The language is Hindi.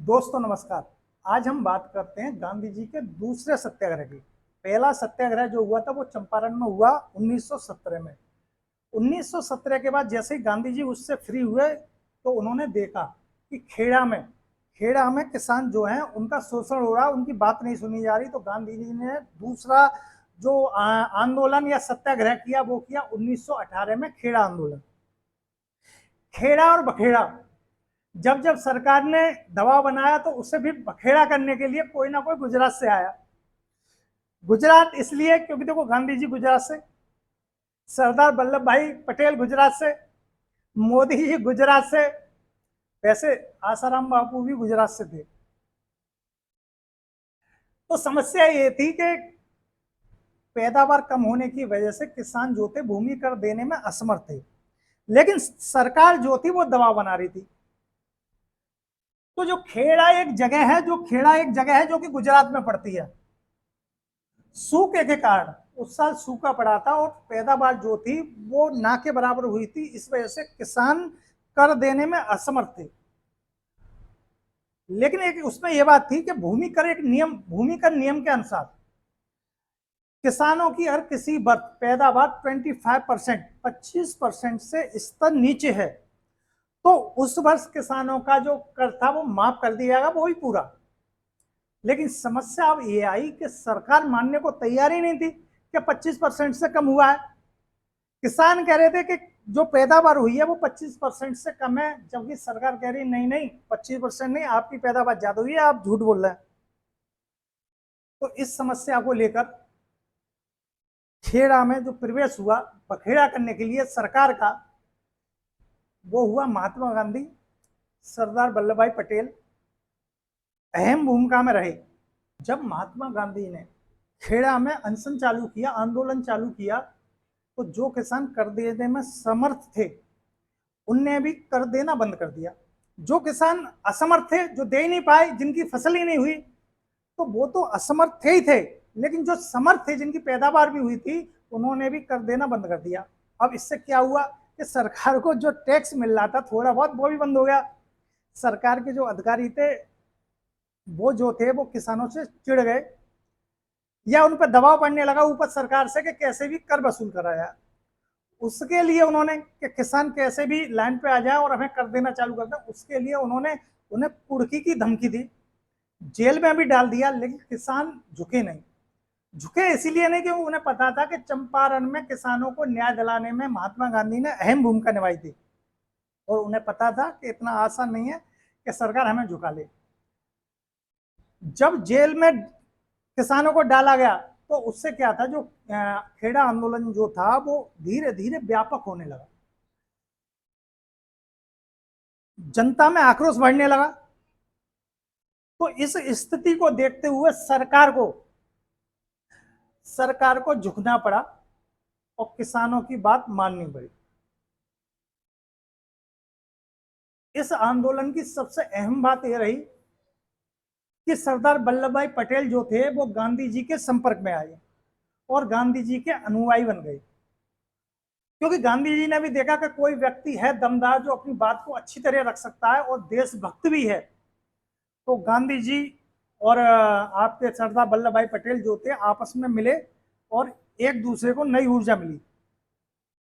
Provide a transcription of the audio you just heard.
दोस्तों नमस्कार। आज हम बात करते हैं गांधी जी के दूसरे सत्याग्रह की। पहला सत्याग्रह जो हुआ था वो चंपारण में हुआ 1917 में। 1917 के बाद जैसे ही गांधी जी उससे फ्री हुए तो उन्होंने देखा कि खेड़ा में किसान जो हैं उनका शोषण हो रहा, उनकी बात नहीं सुनी जा रही। तो गांधी जी ने दूसरा जो आंदोलन या सत्याग्रह किया वो किया 1918 में खेड़ा आंदोलन। खेड़ा और बखेड़ा जब जब सरकार ने दबाव बनाया तो उसे भी बखेड़ा करने के लिए कोई ना कोई गुजरात से आया। गुजरात इसलिए क्योंकि देखो गांधी जी गुजरात से, सरदार वल्लभ भाई पटेल गुजरात से, मोदी जी गुजरात से, वैसे आसाराम बापू भी गुजरात से थे। तो समस्या ये थी कि पैदावार कम होने की वजह से किसान जो थे भूमि कर देने में असमर्थ थे, लेकिन सरकार जो थी वो दबाव बना रही थी। तो खेड़ा एक जगह है जो कि गुजरात में पड़ती है। सूखे के कारण उस साल सूखा पड़ा था और पैदावार जो थी वो ना के बराबर हुई थी। इस वजह से किसान कर देने में असमर्थ थे। लेकिन एक उसमें यह बात थी कि भूमि कर नियम के अनुसार किसानों की हर किसी वर्ष पैदावार 25%, 25% से स्तर नीचे है तो उस वर्ष किसानों का जो कर था वो माफ कर दिया जाएगा, वो ही पूरा। लेकिन समस्या अब ये आई कि सरकार मानने को तैयार ही नहीं थी कि 25% से कम हुआ है। किसान कह रहे थे कि जो पैदावार हुई है वो 25% से कम है, जबकि सरकार कह रही नहीं नहीं 25% नहीं, आपकी पैदावार ज्यादा हुई है, आप झूठ बोल रहे हैं। तो इस समस्या को लेकर खेड़ा में जो प्रवेश हुआ बखेड़ा करने के लिए सरकार का, वो हुआ महात्मा गांधी, सरदार वल्लभ भाई पटेल अहम भूमिका में रहे। जब महात्मा गांधी ने खेड़ा में अनशन चालू किया, आंदोलन चालू किया, तो जो किसान कर देने में समर्थ थे उनने भी कर देना बंद कर दिया। जो किसान असमर्थ थे, जो दे ही नहीं पाए, जिनकी फसल ही नहीं हुई, तो वो तो असमर्थ थे ही थे, लेकिन जो समर्थ थे, जिनकी पैदावार भी हुई थी, उन्होंने भी कर देना बंद कर दिया। अब इससे क्या हुआ कि सरकार को जो टैक्स मिल रहा था थोड़ा बहुत, वो भी बंद हो गया। सरकार के जो अधिकारी थे वो जो थे वो किसानों से चिढ़ गए या उन पर दबाव पड़ने लगा ऊपर सरकार से कि कैसे भी कर वसूल करा जाए। उसके लिए उन्होंने कि किसान कैसे भी लाइन पे आ जाए और हमें कर देना चालू कर दें, उसके लिए उन्होंने उन्हें कुर्की की धमकी दी, जेल में भी डाल दिया। लेकिन किसान झुके नहीं। झुके इसीलिए नहीं कि उन्हें पता था कि चंपारण में किसानों को न्याय दिलाने में महात्मा गांधी ने अहम भूमिका निभाई थी और उन्हें पता था कि इतना आसान नहीं है कि सरकार हमें झुका ले। जब जेल में किसानों को डाला गया तो उससे क्या था, जो खेड़ा आंदोलन जो था वो धीरे धीरे व्यापक होने लगा, जनता में आक्रोश बढ़ने लगा। तो इस स्थिति को देखते हुए सरकार को झुकना पड़ा और किसानों की बात माननी पड़ी। इस आंदोलन की सबसे अहम बात यह रही कि सरदार वल्लभ भाई पटेल जो थे वो गांधी जी के संपर्क में आए और गांधी जी के अनुयायी बन गए, क्योंकि गांधी जी ने भी देखा कि कोई व्यक्ति है दमदार जो अपनी बात को अच्छी तरह रख सकता है और देशभक्त भी है। तो गांधी जी और आपके सरदार वल्लभ भाई पटेल जो थे आपस में मिले और एक दूसरे को नई ऊर्जा मिली।